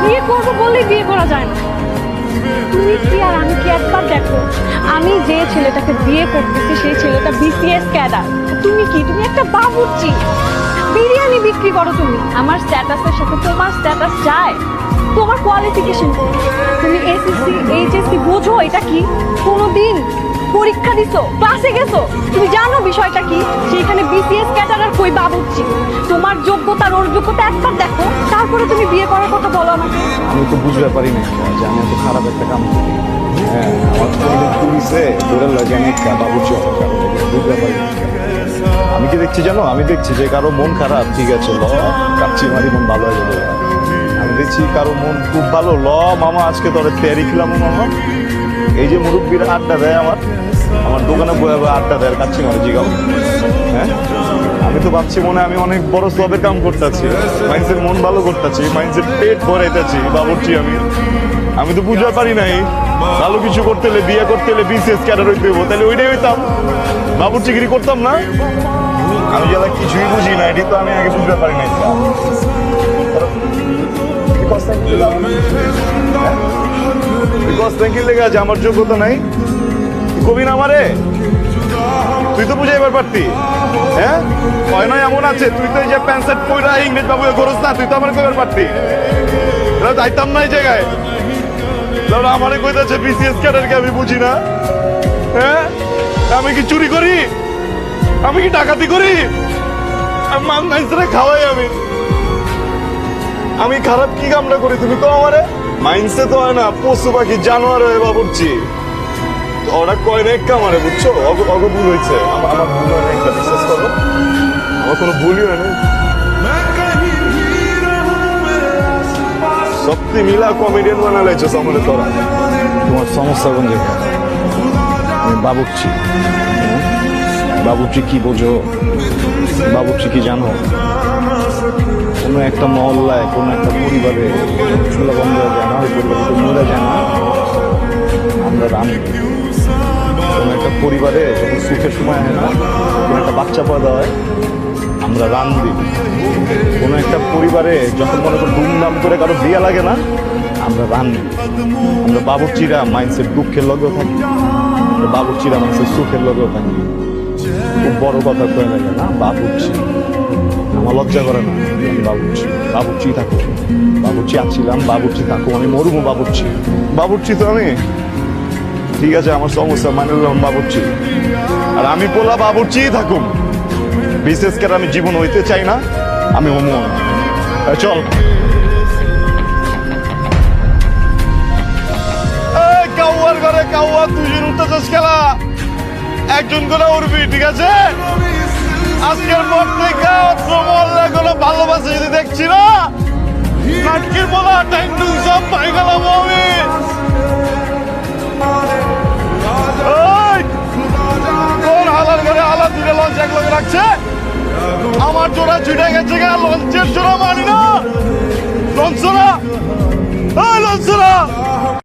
বিয়ে করবো বলেই বিয়ে করা যায় না। তুমি কি আর আমি কি একবার দেখো, আমি যে ছেলেটাকে বিয়ে করতেছি সেই ছেলেটা বিসিএস ক্যাডার। তুমি কি, তুমি একটা বাবুর্চি, বিরিয়ানি বিক্রি করো। তুমি আমার স্ট্যাটাসের সাথে তোমার স্ট্যাটাস যায়? তোমার কোয়ালিফিকেশন তুমি এসএসসি এইচএসসি বোঝো এটা কি? কোনোদিন পরীক্ষা দিছো, ক্লাসে গেছো? তুমি জানো বিষয়টা কি? সেইখানে বিসিএস ক্যাডার আর কই বাবুর্চি। তোমার যোগ্যতা ওর যোগ্যতা একবার দেখো, তারপরে তুমি বিয়ে করার কথা বলো আমাকে। আমি তো বুঝতে পারি না যে আমি এত খারাপ একটা কাম করি। হ্যাঁ, আমার পুলিশে ধরে লাগে আমি বাবুর্চি বুঝতে পারি না। আমি কি দেখছি জানো, আমি দেখছি যে কারো মন খারাপ, ঠিক আছে ল কাচ্চি মারি মন ভালো হয়ে যাবে। আমি দেখছি কারো মন খুব ভালো, ল মামা আজকে তোর তেয়ারি খেলাম মামা। এই যে মুরব্বীরা আড্ডা দেয় আমার দোকানে বয়ে আড্ডা দেয় কাচ্চি মারি জিগাও। হ্যাঁ, আমি তো ভাবছি মনে আমি অনেক বড় সবের কাম করতেছি, মাইন্সের মন ভালো করতেছি, মাইন্সের পেট ভরাইতেছি বাবুর্চি। আমি তো বুঝতে পারি নাই ভালো কিছু করতে হলে, বিয়ে করতে হলে বিসিএস ক্যাডার হইতে হইব, তাহলে ওইটাই হইতাম, বাবুর্চিগিরি করতাম না। আমি যারা কিছুই বুঝি না, এটি তো আমি আগে বুঝতে পারি নাই। আমার যোগ্যতা নাই কবি না আমারে, তুই তো বুঝাইবার পারতি। হ্যাঁ, হয় নয় এমন আছে, তুই তো এই যে প্যান্ট শার্ট পইরা ইংরেজ বাবু করস না, তুই তো আমার কইবার পারতি। যাইতাম না এই জায়গায়। আমারে কইতাছে বিসিএস ক্যাডারকে আমি বুঝি না। হ্যাঁ, আমি কি চুরি করি? আমি কি ডাকাতি করি? খাওয়াই আমি খারাপ কি কামটা করি তুমি তো আমারে? মাইন্ডসে তো হয় না, পশু পাখি জানোয়ার হয়ে বাবুর্চি। ওরা কয় না একটা আমারে, বুঝছো? অগ ভুল হয়েছে, আমার ভুল হয় না, একটা বিশ্বাস করো, আমার কোনো ভুলই হয় না। সত্যি মিলা কমেডিয়ান বানালাইছো সামনে তোরা। তোমার সমস্যা কোন জায়গায়? আমি বাবুর্চি। বাবুর্চি কি বোঝো? বাবুর্চি কি জানো? কোনো একটা মহল্লায়, কোনো একটা পরিবারে চুলা বন্ধ হয়ে যায় না, ওই পরিবারে মরে যায় না, আমরা রান্না। কোনো একটা পরিবারে যখন সুখের সময় হয় না, কোনো একটা বাচ্চা পয়দা হয়, আমরা রান্ধি। কোনো একটা পরিবারে যখন মনে করো ধুমধাম করে কারো বিয়ে লাগে না, আমরা রান্ধি। আমরা বাবুর্চিরা মাইন্সের দুঃখের লগেও থাকি, আমরা বাবুর্চিরা মাইন্সের সুখের লগেও থাকি। খুব বড় কথা কয়ে লাগে না বাবুর্চি, আমার লজ্জা করে না। আমি বাবুর্চি থাকো, বাবুর্চি আছিলাম, বাবুর্চি থাকো, আমি মরুমো বাবুর্চি। বাবুর্চি তো আমি, ঠিক আছে, আমার সমস্যা মানে বাবুর্চি। আর আমি বলা বাবুর্চি থাকুম, বিশেষ করে আমি জীবন হইতে চাই না, আমি হোমো। চল কাউয়ার ঘরে কাউয়া, তুই উঠতেছিস খেলা, একজন করে উঠবি, ঠিক আছে? আজকের পর থেকে মহল্লা কোনো ভালোবাসা যদি দেখছি না, নাটকের বলা টাইম সব পাই গেলাম আমি। তোর হালার ঘরে হালা তুলে লঞ্চ এক লগে রাখছে, আমার জোড়া ছুটে গেছে গা, লঞ্চের জোড়া মানি না, লঞ্চ না, লঞ্চ না।